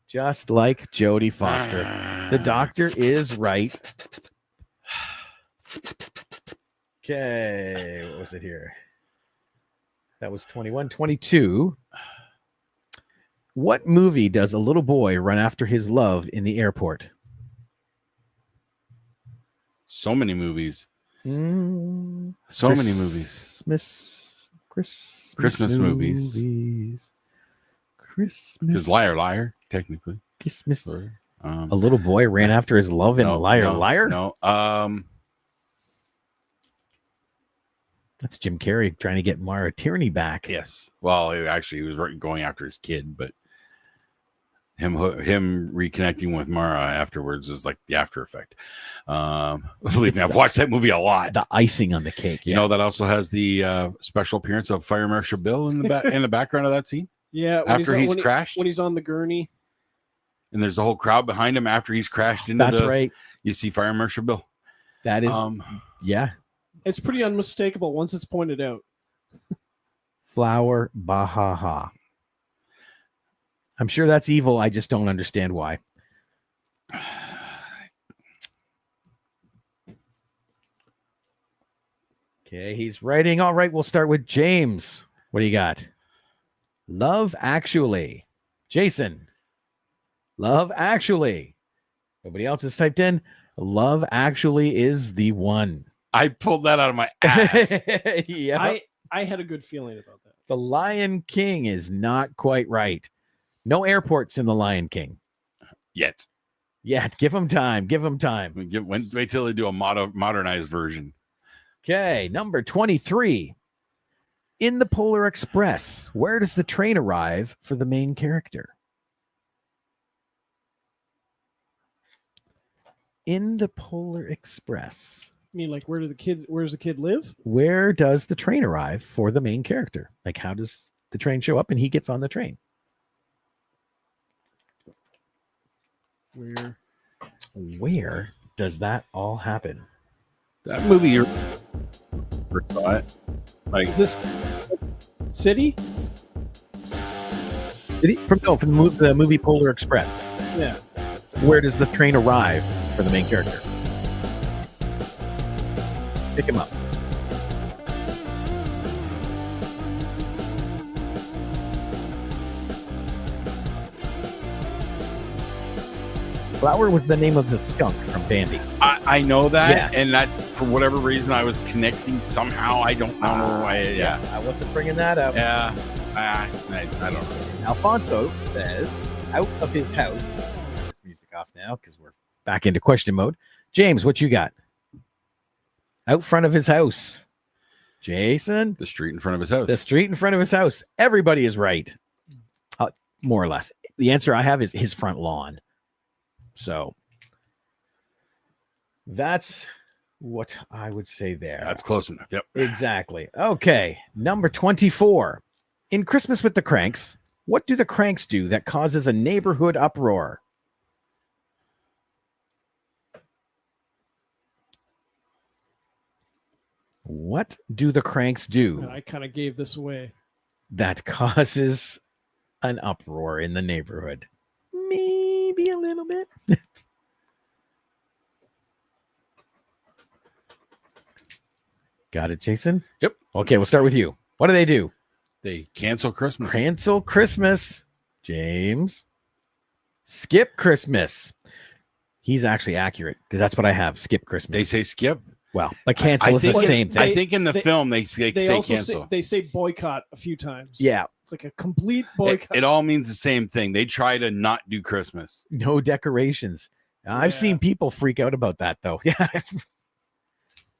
Just like Jodie Foster. The doctor is right. Okay. What was it here? That was 21. 22. What movie does a little boy run after his love in the airport? So many movies. So many movies. Christmas movies. Christmas. Because Liar, technically. Christmas. Or, A little boy ran after his love in Liar. No. That's Jim Carrey trying to get Mara Tierney back. Yes. Well, he was going after his kid, but him reconnecting with Mara afterwards was like the after effect. Believe me, I've watched that movie a lot. The icing on the cake. You know that also has the special appearance of Fire Marshal Bill in the background of that scene. yeah. After he's crashed, when he's on the gurney. and there's a whole crowd behind him after he's crashed into That's right. You see Fire Marshal Bill. That is, yeah. It's pretty unmistakable once it's pointed out. Flower Bahaha. I'm sure that's evil. I just don't understand why. Okay, he's writing. All right, we'll start with James. What do you got? Love Actually. Jason. Love Actually. Nobody else has typed in. Love Actually is the one. I pulled that out of my ass. Yeah. I had a good feeling about that. The Lion King is not quite right. No airports in The Lion King. Yet. Yeah, give him time. Give him time. Wait till they do a modernized version. Okay, number 23. In the Polar Express, where does the train arrive for the main character? In the Polar Express. I mean, like, where's the kid live? Where does the train arrive for the main character? Like, how does the train show up and he gets on the train? Where does that all happen? That movie, you saw it. Like, Is this city? From the movie Polar Express. Yeah. Where does the train arrive for the main character? Pick him up. Flower was the name of the skunk from Bambi. I know that, Yes. and that's for whatever reason I was connecting somehow. I don't know. I wasn't bringing that up. Yeah. I don't know. Alfonso says, out of his house. Music off now because we're back into question mode. James, what you got? Out front of his house. Jason? The street in front of his house. The street in front of his house. Everybody is right. More or less. The answer I have is his front lawn. So that's what I would say there. That's close enough. Yep. Exactly. Okay. Number 24. In Christmas with the Cranks, what do the Cranks do that causes a neighborhood uproar? What do the Cranks do I kind of gave this away. that causes an uproar in the neighborhood? Maybe a little bit. Got it, Jason? Yep. Okay, we'll start with you. What do they do? They cancel Christmas. Cancel Christmas. James. Skip Christmas. He's actually accurate because that's what I have. Skip Christmas. They say skip. Well, but cancel is the same thing. I think in the film they say also cancel. they say boycott a few times. Yeah. It's like a complete boycott. It all means the same thing. They try to not do Christmas. No decorations. I've seen people freak out about that though. Yeah.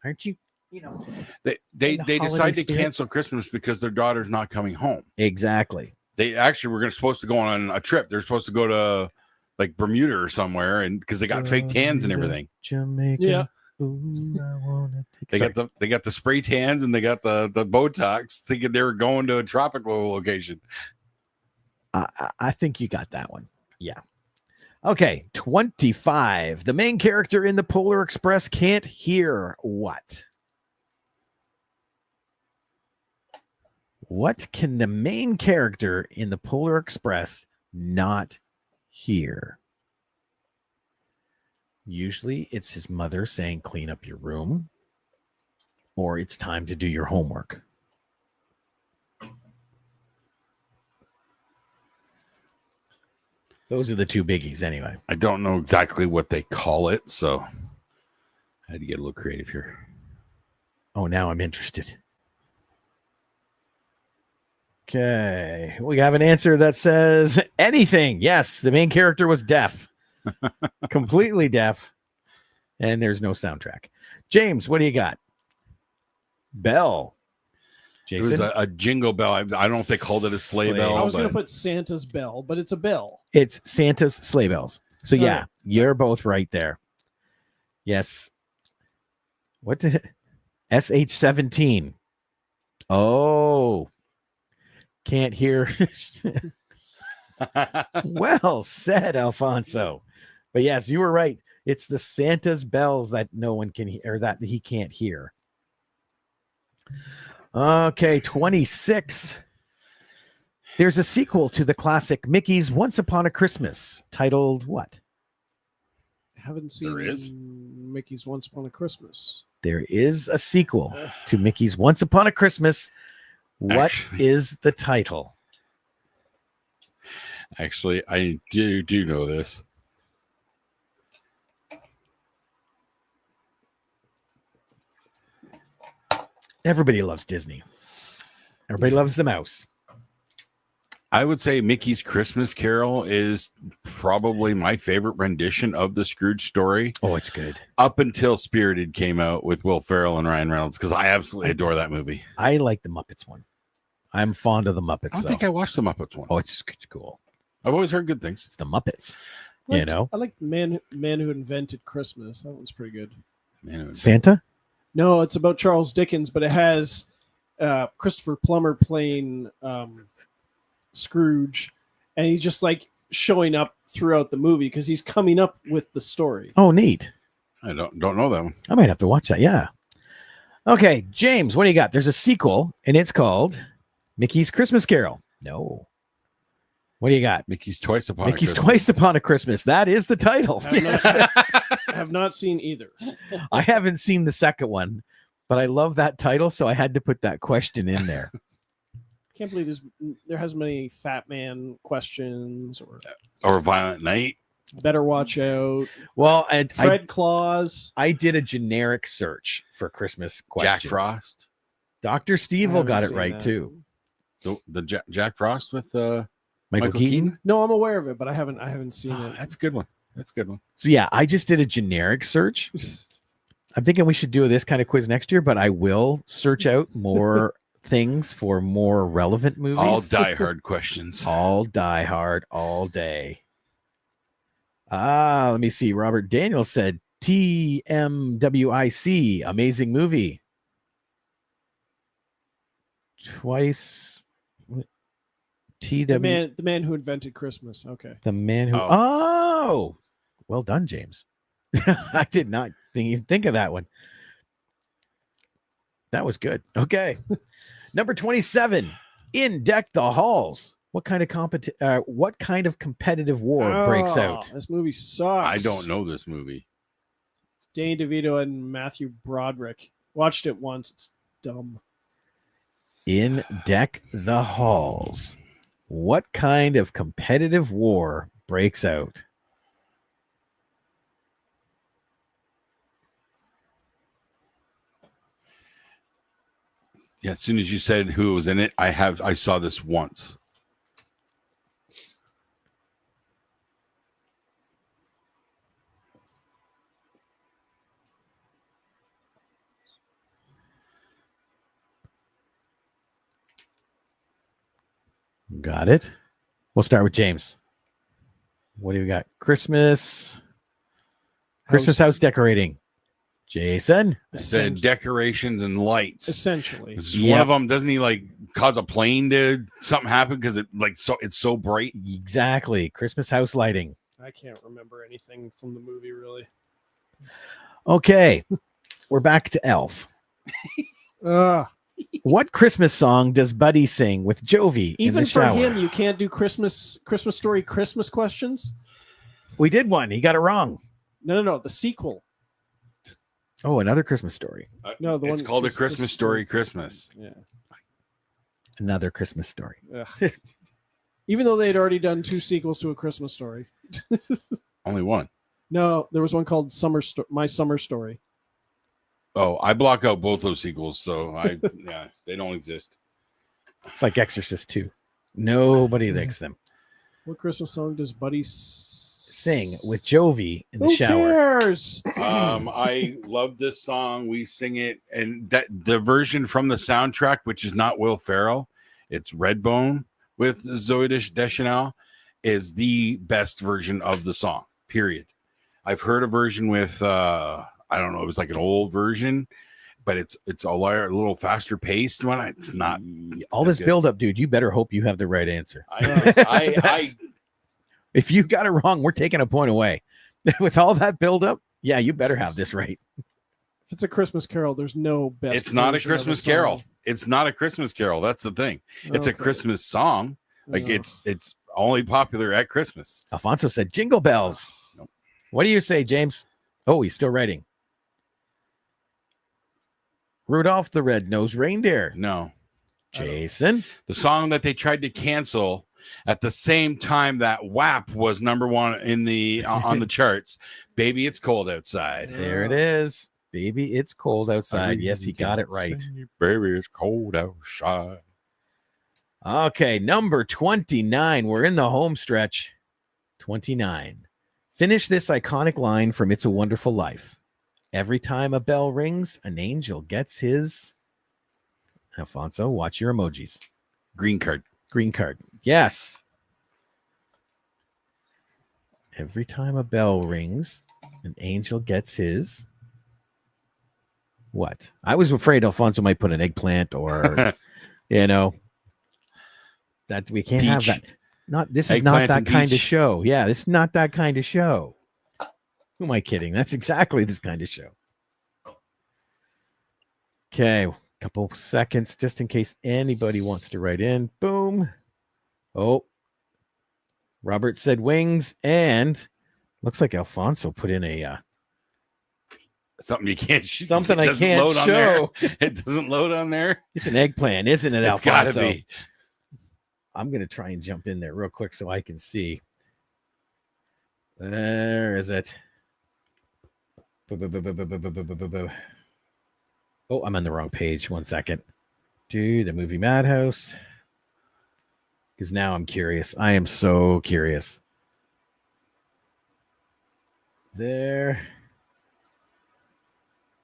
Aren't you? You know. They holiday decide to spirit. cancel Christmas because their daughter's not coming home. Exactly. They actually were supposed to go on a trip. They're supposed to go to like Bermuda or somewhere, and because they got fake tans and everything. Jamaica. Yeah. Ooh, I wanna take. They got the spray tans and they got the Botox, thinking they were going to a tropical location. I think you got that one. Yeah. Okay, 25. The main character in the Polar Express can't hear what? What can the main character in the Polar Express not hear? Usually it's his mother saying, clean up your room, or it's time to do your homework. Those are the two biggies anyway. I don't know exactly what they call it, so I had to get a little creative here. Oh, now I'm interested. Okay, we have an answer that says anything. Yes, the main character was deaf, completely deaf, and there's no soundtrack. James, what do you got? Bell. Jason? It was a jingle bell. I don't know if they called it a sleigh bell. I was going to but put Santa's bell, but it's a bell. It's Santa's sleigh bells. So yeah, right. you're both right there. Yes. What did SH17? Oh, can't hear. Well said, Alfonso. But yes, you were right. It's the Santa's bells that no one can hear, or that he can't hear. Okay, 26. There's a sequel to the classic Mickey's Once Upon a Christmas titled what? Haven't seen There is? Mickey's Once Upon a Christmas. There is a sequel to Mickey's Once Upon a Christmas. What is the title? Actually, I do know this. Everybody loves Disney. Everybody loves the mouse. I would say Mickey's Christmas Carol is probably my favorite rendition of the Scrooge story. Oh, it's good. Up until Spirited came out with Will Ferrell and Ryan Reynolds, because I absolutely adore that movie. I like the Muppets one. I'm fond of the Muppets, I don't though. think I watched the Muppets one. Oh, it's cool. I've always heard good things. It's the Muppets. I You know? I like Man Who Invented Christmas. That one's pretty good. Man, Santa? No, it's about Charles Dickens, but it has Christopher Plummer playing Scrooge, and he's just like showing up throughout the movie because he's coming up with the story. Oh, neat. I don't know that one. I might have to watch that. Yeah. Okay, James, what do you got? There's a sequel, and it's called Mickey's Christmas Carol. No. What do you got? Mickey's Twice Upon Mickey's a Christmas. Twice Upon a Christmas. That is the title. I have not seen either. I haven't seen the second one, but I love that title, so I had to put that question in there. Can't believe there has many Fat Man questions Or Violent Night. Better Watch Out. Well, and Fred Claus. I did a generic search for Christmas questions. Jack Frost. Dr. I Steve haven't got it seen right that. too. The Jack Frost with Michael Keaton. No, I'm aware of it, but I haven't seen Oh, it. that's a good one. That's a good one. So yeah, I just did a generic search. I'm thinking we should do this kind of quiz next year, but I will search out more things for more relevant movies. All Die Hard questions. All Die Hard all day. Let me see. Robert Daniels said TMWIC, amazing movie. Twice. TW. The man who invented Christmas. Okay. The man who. Oh. Oh, well done, James. I did not even think of that one. That was good. Okay. Number 27. In Deck the Halls. What kind of competitive war breaks out? This movie sucks. I don't know this movie. It's Danny DeVito and Matthew Broderick. Watched it once. It's dumb. In Deck the Halls. What kind of competitive war breaks out? Yeah, as soon as you said who was in it, I saw this once. Got it. We'll start with James. What do we got? Christmas house decorating. Jason. I said decorations and lights. Essentially. This is one of them. Doesn't he like cause a plane to something happen because it's so bright? Exactly. Christmas house lighting. I can't remember anything from the movie really. Okay. We're back to Elf. What Christmas song does Buddy sing with Jovi in Even the for shower? him, you can't do Christmas story Christmas questions. We did one. He got it wrong. No. The sequel. Oh, another Christmas story. No, the It's one called A Christmas Story Christmas. Yeah. Another Christmas story. Ugh. Even though they'd already done 2 sequels to A Christmas Story. Only one. No, there was one called My Summer Story. Oh, I block out both those sequels, so they don't exist. It's like Exorcist 2. Nobody likes them. What Christmas song does Buddy Sing with Jovi in the Who shower. cares? I love this song. We sing it, and that the version from the soundtrack, which is not Will Ferrell, it's Redbone with Zoe Deschanel, is the best version of the song. Period. I've heard a version with I don't know, it was like an old version, but it's a little faster paced one. It's not All this build up, dude. You better hope you have the right answer. I If you got it wrong, we're taking a point away. With all that build up, yeah, you better have this right. If it's a Christmas Carol, there's no best. It's not a version of Christmas song. Carol. It's not a Christmas Carol. That's the thing. It's a Okay. Christmas song. Like No. it's only popular at Christmas. Alfonso said Jingle Bells. Nope. What do you say, James? Oh, he's still writing. Rudolph the Red-Nosed Reindeer. No. Jason. The song that they tried to cancel at the same time that WAP was number 1 in the on the charts. Baby, It's Cold Outside. There it is. Baby, it's cold outside. Yes, he got it right. Baby, it's cold outside. Okay, number 29. We're in the home stretch. 29. Finish this iconic line from It's a Wonderful Life. Every time a bell rings, an angel gets his. Alfonso, watch your emojis. Green card. Green card. Yes. Every time a bell rings, an angel gets his. What? I was afraid Alfonso might put an eggplant or, that we can't have Peach. that. This is Eggplant not that and kind of peach. show. Yeah, this is not that kind of show. Who am I kidding? That's exactly this kind of show. Okay, couple seconds just in case anybody wants to write in. Boom. Oh, Robert said wings, and looks like Alfonso put in a Something you can't shoot. something It I doesn't can't load on there. show. It doesn't load on there. It's an eggplant, isn't it, It's got to Alfonso? be. I'm going to try and jump in there real quick so I can see. There is it. Oh, I'm on the wrong page. 1 second. Do the movie Madhouse. Because now I'm curious. I am so curious. There.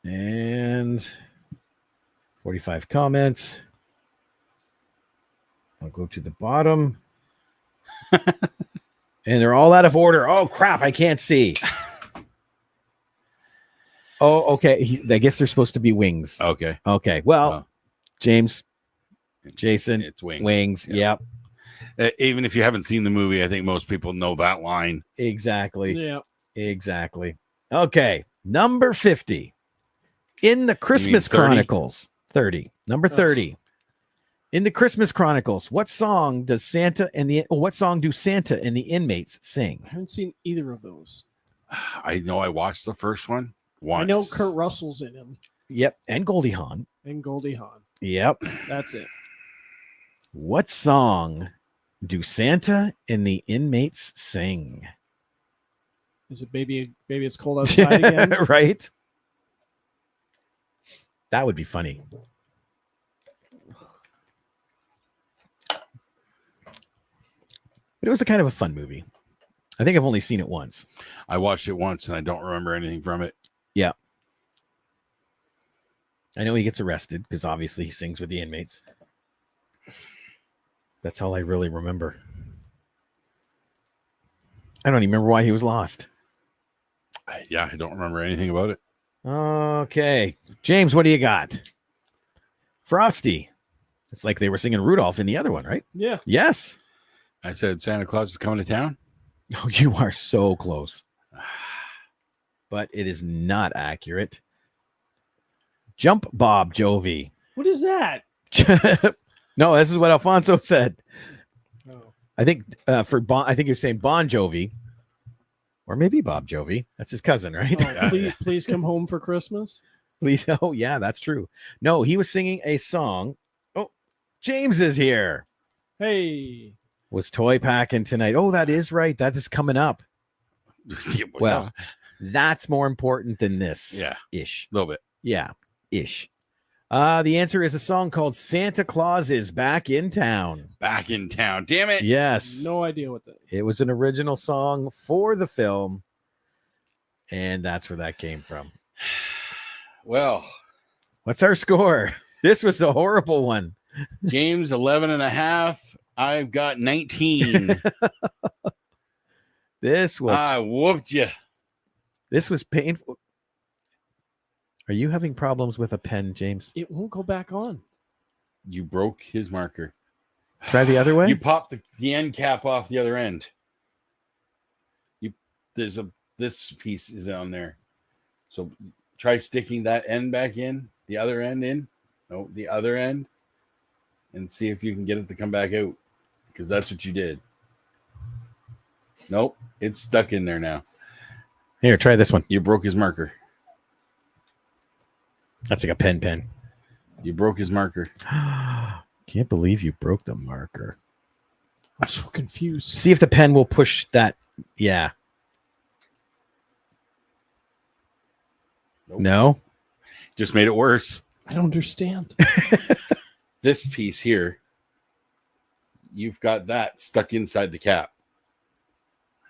And 45 comments. I'll go to the bottom. And they're all out of order. Oh, crap. I can't see. Oh, okay. I guess they're supposed to be wings. Okay. Okay. Well, Oh. James, Jason, It's wings. wings. Yeah. Yep. Even if you haven't seen the movie, I think most people know that line. Exactly. Yeah. Exactly. Okay. Number 50. In the Christmas 30? Chronicles. 30. Number 30. In the Christmas Chronicles, what song do Santa and the inmates sing? I haven't seen either of those. I know I watched the first one once. I know Kurt Russell's in him Yep. And Goldie Hawn. and Goldie Hawn. Yep. That's it. What song do Santa and the inmates sing? Is it Baby It's Cold Outside again? Right? That would be funny. But it was a kind of a fun movie. I think I've only seen it once. I watched it once and I don't remember anything from it. Yeah. I know he gets arrested because obviously he sings with the inmates. That's all I really remember. I don't even remember why he was lost. Yeah, I don't remember anything about it. Okay. James, what do you got? Frosty. It's like they were singing Rudolph in the other one, right? Yeah. Yes. I said Santa Claus is coming to town. Oh, you are so close. But it is not accurate. Jump Bob Jovi. What is that? No, this is what Alfonso said. Oh. I think for Bon, I think you're saying Bon Jovi, or maybe Bob Jovi. That's his cousin, right? Oh, please come home for Christmas. Please. Oh, yeah, that's true. No, he was singing a song. Oh, James is here. Hey. Was toy packing tonight. Oh, that is right. That is coming up. Well, that's more important than this. Yeah. Ish. a little bit. Yeah. Ish. The answer is a song called Santa Claus is Back in Town. Back in town. Damn it. Yes. No idea what that is. It was an original song for the film. And that's where that came from. Well, What's our score? This was a horrible one. James 11 and a half. I've got 19. This was I whooped you. this was painful. Are you having problems with a pen, James? It won't go back on. You broke his marker. Try the other way. You popped the end cap off the other end. This piece is on there. So try sticking that end back in, the other end in. No, the other end. And see if you can get it to come back out. Because that's what you did. Nope. It's stuck in there now. Here, try this one. You broke his marker. That's like a pen. You broke his marker. Can't believe you broke the marker. I'm so confused. See if the pen will push that. Yeah. Nope. No. Just made it worse. I don't understand. This piece here, you've got that stuck inside the cap.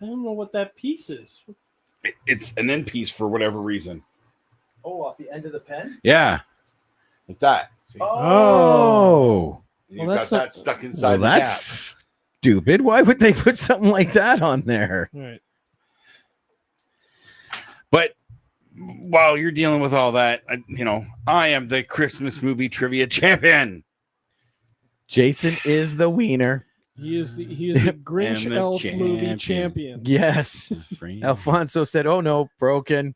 I don't know what that piece is. It's an end piece for whatever reason. Oh, off the end of the pen? Yeah. Like that. See? Oh. You've Well, got that's that not- stuck inside Well, the that's stupid. Why would they put something like that on there? All right. cap. But while you're dealing with all that, I am the Christmas movie trivia champion. Jason is the wiener. He is the Grinch And the Elf movie champion. champion. Yes. Alfonso said, "Oh no, broken."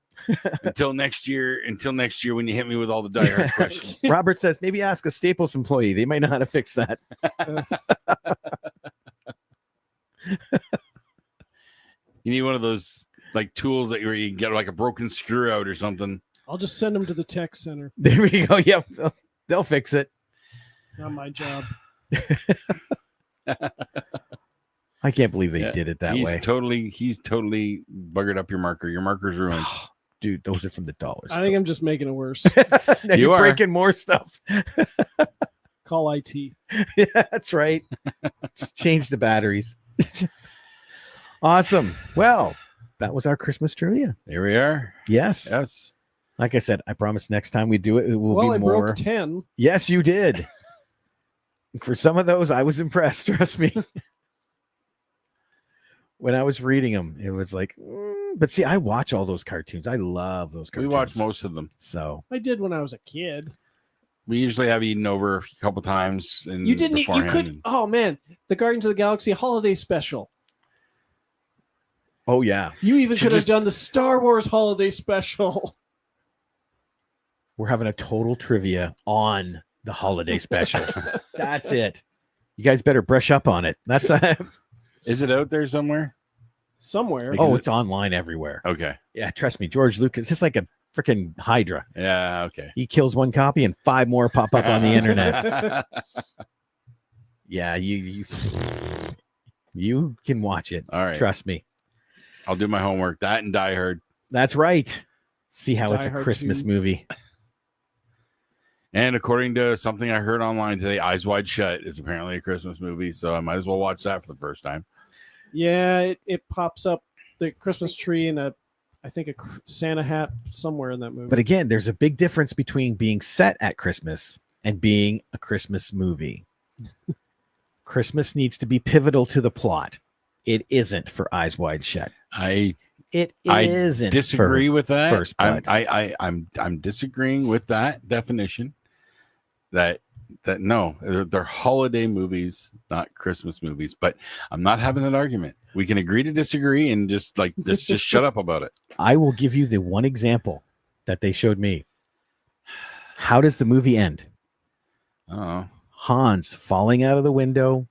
Until next year, when you hit me with all the diehard questions. Robert says, "Maybe ask a Staples employee. They might know how to fix that." You need one of those like tools that where you can get like a broken screw out or something. I'll just send him to the tech center. There we go. Yep, they'll fix it. Not my job. I can't believe they Yeah, did it that he's way. He's totally buggered up your marker. Your marker's ruined. Dude, those are from the dollar I think I'm just making it worse. now You you're are. breaking more stuff. Call IT. Yeah, that's right. Just change the batteries. Awesome. Well, that was our Christmas trivia. There we are. Yes. Yes. Like I said, I promise next time we do it, it will Well, be I more. broke 10. Yes, you did. For some of those, I was impressed. Trust me. When I was reading them, it was like, but see, I watch all those cartoons. I love those We cartoons. watch most of them. So I did when I was a kid. We usually have eaten over a couple times. And You didn't. You beforehand. could. Oh man, the Guardians of the Galaxy holiday special. oh yeah, You even Should could have just- done the Star Wars holiday special. we're having a total trivia on the holiday special. That's it. You guys better brush up on it. That's Is it out there somewhere? Somewhere. Because oh, it's online everywhere. Okay. Yeah, trust me, George Lucas. It's like a freaking Hydra. Yeah. Okay. He kills one copy and 5 more pop up on the internet. Yeah, you can watch it. All right. Trust me. I'll do my homework. That and Die Hard. That's right. See how it's Die a Hard Christmas 2. movie. And according to something I heard online today, Eyes Wide Shut is apparently a Christmas movie. So I might as well watch that for the first time. Yeah, it pops up the Christmas tree and I think a Santa hat somewhere in that movie. But again, there's a big difference between being set at Christmas and being a Christmas movie. Christmas needs to be pivotal to the plot. It isn't for Eyes Wide Shut. I It I isn't. disagree with that. First Blood. I'm disagreeing with that definition. That no, they're holiday movies, not Christmas movies. But I'm not having that argument. We can agree to disagree and just let's just shut up about it. I will give you the one example that they showed me. How does the movie end? Oh, Hans falling out of the window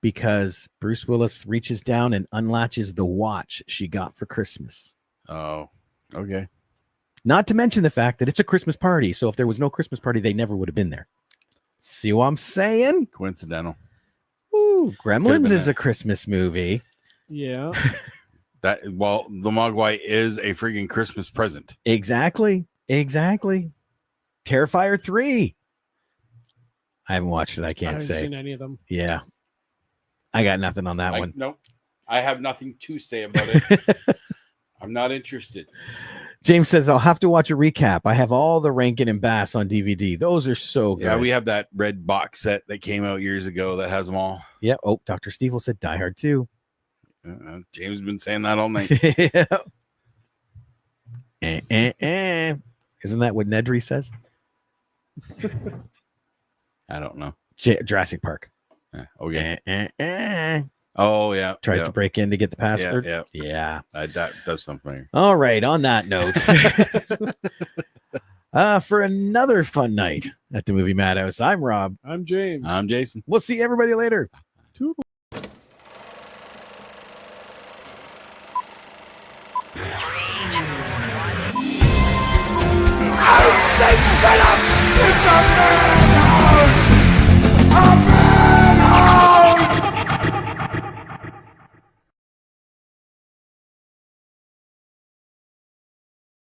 because Bruce Willis reaches down and unlatches the watch she got for Christmas. oh, okay. Not to mention the fact that it's a Christmas party. So if there was no Christmas party, they never would have been there. See what I'm saying? Coincidental. Ooh, Gremlins been is that. a Christmas movie. Yeah. The Mogwai is a freaking Christmas present. Exactly. Terrifier 3. I haven't watched it. I I can't haven't say. seen any of them. Yeah. I got nothing on that one. Nope. I have nothing to say about it. I'm not interested. James says, I'll have to watch a recap. I have all the Rankin and Bass on DVD. Those are so good. Yeah, we have that red box set that came out years ago that has them all. Yeah. Oh, Dr. Steve said Die Hard 2. James has been saying that all night. Isn't that what Nedry says? I don't know. Jurassic Park. Okay. Oh yeah. Tries to break in to get the password. Yeah. That does something. All right. On that note, for another fun night at the movie Madhouse, I'm Rob. I'm James. I'm Jason. We'll see everybody later. Toodle. It's a man!